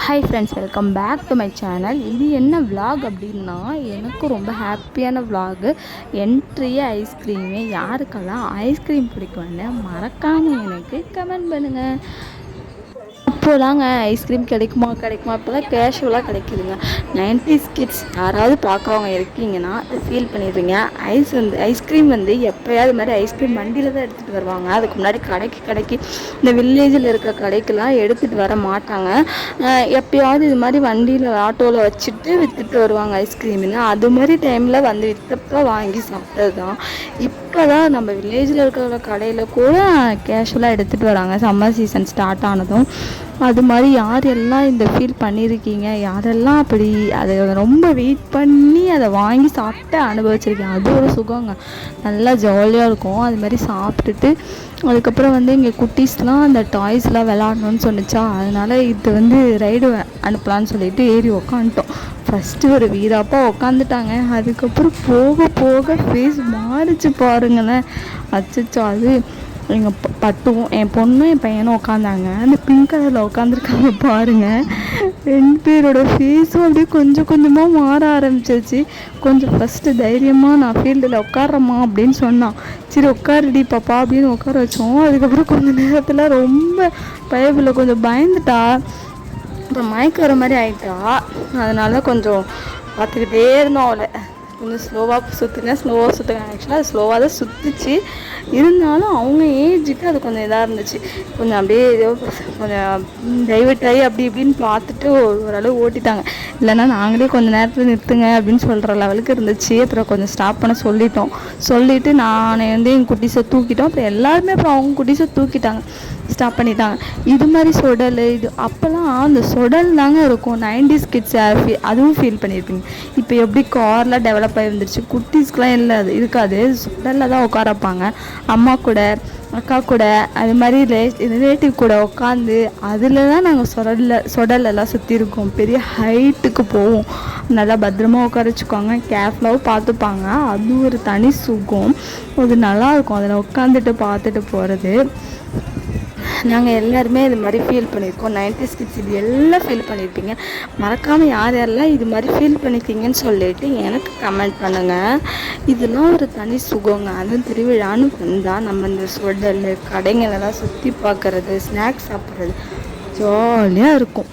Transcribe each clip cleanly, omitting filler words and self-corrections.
Hi friends, welcome back to my channel. இது என்ன vlog அப்படின்னா, எனக்கு ரொம்ப ஹாப்பியான விலாகு. என்ட்ரியே ஐஸ்கிரீமு. யாருக்கெல்லாம் ஐஸ்கிரீம் பிடிக்கும்னு மறக்காமல் எனக்கு கமெண்ட் பண்ணுங்கள். இப்போதாங்க ஐஸ்கிரீம் கிடைக்குமா இப்போ தான் கேஷுவலாக கிடைக்குதுங்க. 90s கிட்ஸ் யாராவது பார்க்குறவங்க இருக்கீங்கன்னா ஃபீல் பண்ணிடுவீங்க. ஐஸ்கிரீம் எப்போயாவது மாதிரி ஐஸ்கிரீம் வண்டியில் தான் எடுத்துகிட்டு வருவாங்க. அதுக்கு முன்னாடி கடைக்கு இந்த வில்லேஜில் இருக்க கடைக்கெல்லாம் எடுத்துகிட்டு வர மாட்டாங்க. எப்போயாவது இது மாதிரி வண்டியில் ஆட்டோவில் வச்சுட்டு விற்றுட்டு வருவாங்க ஐஸ்கிரீம்னு. அது மாதிரி டைமில் விற்றப்போ வாங்கி சாப்பிட்டது தான். இப்போ தான் நம்ம வில்லேஜில் இருக்கிற கடையில் கூட கேஷுவலாக எடுத்துகிட்டு வராங்க. சம்மர் சீசன் ஸ்டார்ட் ஆனதும் அது மாதிரி யாரெல்லாம் இந்த ஃபீல் பண்ணியிருக்கீங்க, யாரெல்லாம் அப்படி அதை ரொம்ப வெயிட் பண்ணி அதை வாங்கி சாப்பிட்டு அனுபவிச்சிருக்கீங்க. அது ஒரு சுகங்க, நல்லா ஜாலியாக இருக்கும். அது மாதிரி சாப்பிட்டுட்டு அதுக்கப்புறம் இங்கே குட்டீஸ்லாம் அந்த டாய்ஸ்லாம் விளாடணுன்னு சொன்னிச்சா, அதனால் இது ரைடு அனுப்பலான்னு சொல்லிட்டு ஏறி உக்காந்துட்டோம். ஃபஸ்ட்டு ஒரு வீராப்பா உக்காந்துட்டாங்க. அதுக்கப்புறம் போக போக ஃபேஸ் மாறிச்சு பாருங்களேன். அச்சச்சோ, அது எங்கள் பட்டுவும் என் பொண்ணும் என் பையனும் உட்காந்தாங்க. அந்த பிங்க் கலரில் உட்காந்துருக்காங்க பாருங்கள். 2 பேரோட ஃபேஸும் அப்படியே கொஞ்சம் கொஞ்சமாக மாற ஆரம்பிச்சிருச்சு. கொஞ்சம் ஃபஸ்ட்டு தைரியமாக நான் ஃபீல்டில் உட்காரம்மா அப்படின்னு சொன்னான். சரி உட்காருடி பாப்பா அப்படின்னு உட்கார வச்சோம். அதுக்கப்புறம் கொஞ்சம் நேரத்தில் ரொம்ப பயப்பில் கொஞ்சம் பயந்துட்டா. அப்புறம் மயக்க வர மாதிரி ஆகிட்டா. அதனால கொஞ்சம் பார்த்துக்கிட்டே இருந்தோம். அவளை கொஞ்சம் ஸ்லோவாக சுற்றுங்க. ஆக்சுவலாக அது ஸ்லோவாக தான் சுற்றுச்சு. இருந்தாலும் அவங்க ஏஜுக்கு அது கொஞ்சம் இதாக இருந்துச்சு. கொஞ்சம் அப்படியே ஏதோ கொஞ்சம் டைவர்ட் ஆகி அப்படி இப்படின்னு பார்த்துட்டு ஓரளவு ஓட்டிட்டாங்க. இல்லைன்னா நாங்களே கொஞ்சம் நேரத்தில் நிறுத்துங்க அப்படின்னு சொல்கிற லெவலுக்கு இருந்துச்சு. அப்புறம் கொஞ்சம் ஸ்டாப் பண்ண சொல்லிவிட்டு நான் என் குட்டீஸை தூக்கிட்டோம். அப்புறம் எல்லாருமே அப்புறம் அவங்க குட்டீஸை தூக்கிட்டாங்க, ஸ்டாப் பண்ணிட்டாங்க. இது மாதிரி சொடல் இது அப்போல்லாம் அந்த சொடல் தாங்க இருக்கும். 90s கிட்ஸ் அதுவும் ஃபீல் பண்ணியிருப்பீங்க. இப்போ எப்படி கார்லாம் டெவலப் ஆகி வந்துருச்சு. குட்டீஸ்க்கெலாம் இல்லை, அது இருக்காது. சொடலில் தான் உட்கார வைப்பாங்க. அம்மா கூட அக்கா கூட அது மாதிரி ரிலேட்டிவ் கூட உட்காந்து அதில் தான் நாங்கள் சொடலெல்லாம் சுற்றிருக்கோம். பெரிய ஹைட்டுக்கு போவோம். நல்லா பத்திரமா உட்கார வச்சுக்கோங்க, கேர்ஃபுல்லாகவும் பார்த்துப்பாங்க. அது ஒரு தனி சுகம். அது நல்லாயிருக்கும் அதில் உட்காந்துட்டு பார்த்துட்டு போகிறது. நாங்கள் எல்லாருமே இது மாதிரி ஃபீல் பண்ணியிருக்கோம். 90s கிட்ஸ் இது எல்லாம் ஃபீல் பண்ணியிருப்பீங்க. மறக்காமல் யாரெல்லாம் இது மாதிரி ஃபீல் பண்ணியிருக்கீங்கன்னு சொல்லிட்டு எனக்கு கமெண்ட் பண்ணுங்கள். இதெல்லாம் ஒரு தனி சுகங்க. அதுவும் திருவிழான்னு வந்தால் நம்ம இந்த சொடல் கடைங்களெல்லாம் சுற்றி பார்க்குறது, ஸ்நாக்ஸ் சாப்பிட்றது ஜாலியாக இருக்கும்.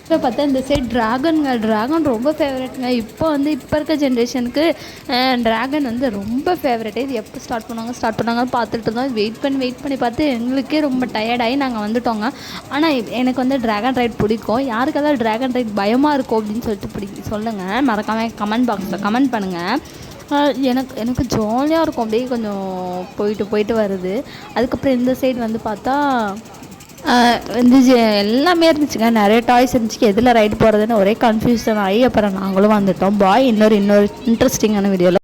இப்போ பார்த்தா இந்த சைட் ட்ராகன் ரொம்ப ஃபேவரெட்டுங்க. இப்போ இருக்க ஜென்ரேஷனுக்கு ட்ராகன் ரொம்ப ஃபேவரெட்டு. இது எப்போ ஸ்டார்ட் பண்ணாங்க பார்த்துட்டு இருந்தோம். வெயிட் பண்ணி பார்த்து எங்களுக்கே ரொம்ப டயர்டாகி நாங்கள் வந்துட்டோங்க. ஆனால் எனக்கு ட்ராகன் ரைட் பிடிக்கும். யாருக்கெல்லாம் ட்ராகன் ரைட் பயமாக இருக்கும் அப்படின்னு சொல்லிட்டு சொல்லுங்கள். மறக்காமல் கமெண்ட் பாக்ஸில் கமெண்ட் பண்ணுங்கள். எனக்கு ஜாலியாக இருக்கும். அப்படியே கொஞ்சம் போயிட்டு வருது. அதுக்கப்புறம் இந்த சைடு பார்த்தா எல்லாமே இருந்துச்சுங்க. நிறைய டாய்ஸ் இருந்துச்சு. எதில் ரைடு போகிறதுன்னு ஒரே கன்ஃபியூஷன் ஆகி அப்புறம் நாங்களும் வந்துட்டோம். பாய் இன்னொரு இன்ட்ரெஸ்டிங்கான வீடியோவில்